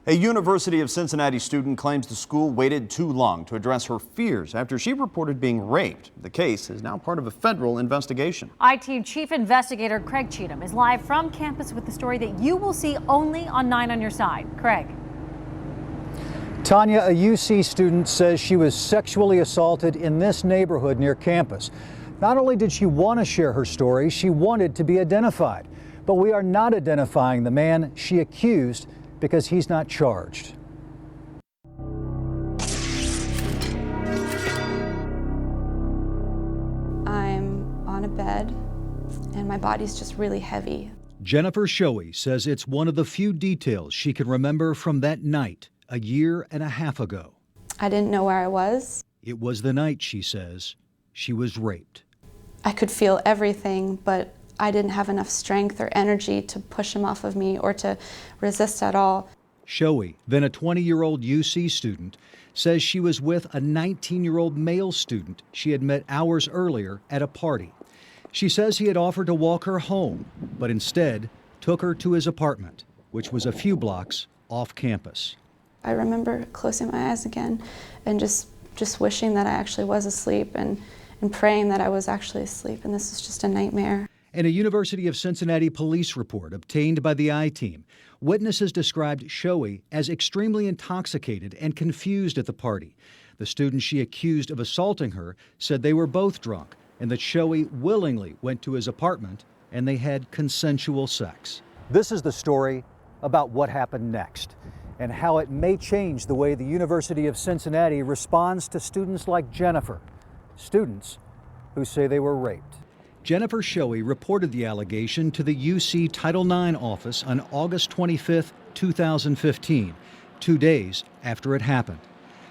A University of Cincinnati student claims the school waited too long to address her fears after she reported being raped. The case is now part of a federal investigation. I-Team Chief Investigator Craig Cheatham is live from campus with the story that you will see only on 9 on Your Side. Craig. Tanya, a UC student says she was sexually assaulted in this neighborhood near campus. Not only did she want to share her story, she wanted to be identified. But we are not identifying the man she accused because he's not charged. I'm on a bed and my body's just really heavy. Jennifer Schoewe says it's one of the few details she can remember from that night a year and a half ago. I didn't know where I was. It was the night, she says, she was raped. I could feel everything, but I didn't have enough strength or energy to push him off of me or to resist at all. Schoewe, then a 20-year-old UC student, says she was with a 19-year-old male student she had met hours earlier at a party. She says he had offered to walk her home, but instead took her to his apartment, which was a few blocks off campus. I remember closing my eyes again and just wishing that I actually was asleep and praying that I was actually asleep and this is just a nightmare. In a University of Cincinnati police report obtained by the I-Team, witnesses described Schoewe as extremely intoxicated and confused at the party. The student she accused of assaulting her said they were both drunk and that Schoewe willingly went to his apartment and they had consensual sex. This is the story about what happened next and how it may change the way the University of Cincinnati responds to students like Jennifer, students who say they were raped. Jennifer Schoewe reported the allegation to the UC Title IX office on August 25, 2015, 2 days after it happened.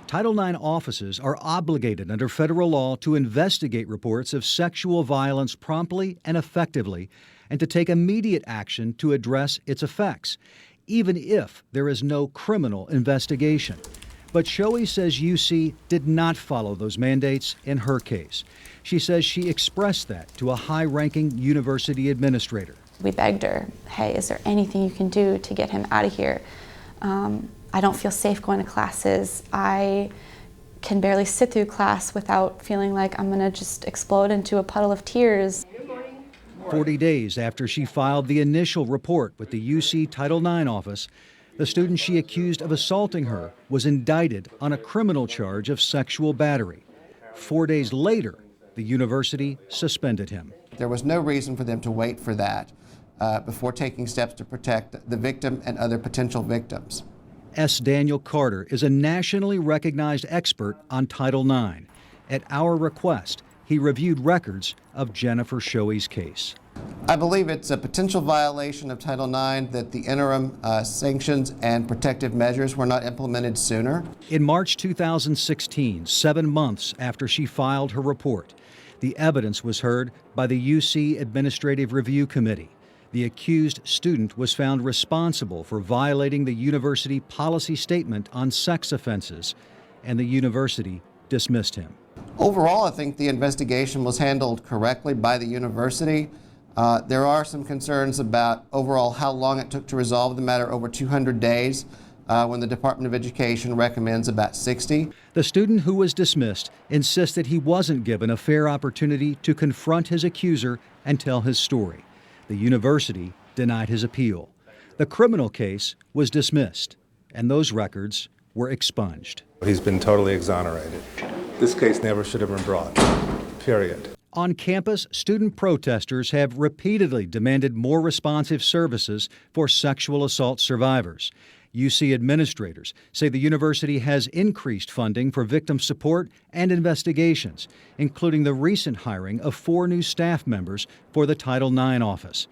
Title IX offices are obligated under federal law to investigate reports of sexual violence promptly and effectively and to take immediate action to address its effects, even if there is no criminal investigation. But Schoewe says UC did not follow those mandates in her case. She says she expressed that to a high-ranking university administrator. We begged her, hey, is there anything you can do to get him out of here? I don't feel safe going to classes. I can barely sit through class without feeling like I'm gonna just explode into a puddle of tears. 40 days after she filed the initial report with the UC Title IX office, the student she accused of assaulting her was indicted on a criminal charge of sexual battery. 4 days later, the university suspended him. There was no reason for them to wait for that before taking steps to protect the victim and other potential victims. S. Daniel Carter is a nationally recognized expert on Title IX. At our request, he reviewed records of Jennifer Schoewe's case. I believe it's a potential violation of Title IX that the interim sanctions and protective measures were not implemented sooner. In March 2016, 7 months after she filed her report, the evidence was heard by the UC Administrative Review Committee. The accused student was found responsible for violating the university policy statement on sex offenses, and the university dismissed him. Overall, I think the investigation was handled correctly by the university. There are some concerns about overall how long it took to resolve the matter, over 200 days, when the Department of Education recommends about 60. The student who was dismissed insists that he wasn't given a fair opportunity to confront his accuser and tell his story. The university denied his appeal. The criminal case was dismissed, and those records were expunged. He's been totally exonerated. This case never should have been brought, period. On campus, student protesters have repeatedly demanded more responsive services for sexual assault survivors. UC administrators say the university has increased funding for victim support and investigations, including the recent hiring of 4 new staff members for the Title IX office.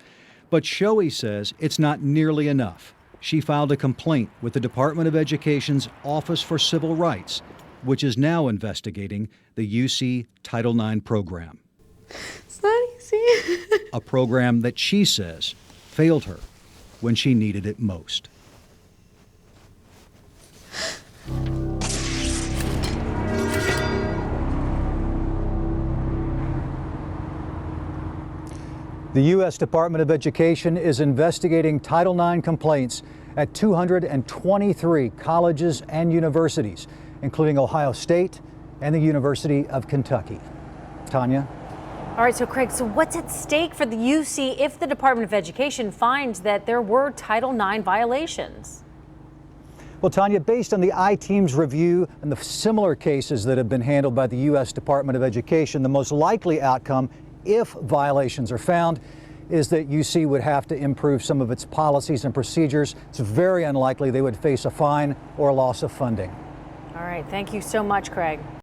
But Schoewe says it's not nearly enough. She filed a complaint with the Department of Education's Office for Civil Rights, which is now investigating the UC Title IX program. It's not easy. A program that she says failed her when she needed it most. The U.S. Department of Education is investigating Title IX complaints at 223 colleges and universities, including Ohio State and the University of Kentucky. Tanya? All right, so Craig, so what's at stake for the UC if the Department of Education finds that there were Title IX violations? Well, Tanya, based on the I-Team's review and the similar cases that have been handled by the U.S. Department of Education, the most likely outcome, if violations are found, is that UC would have to improve some of its policies and procedures. It's very unlikely they would face a fine or loss of funding. All right, thank you so much, Craig.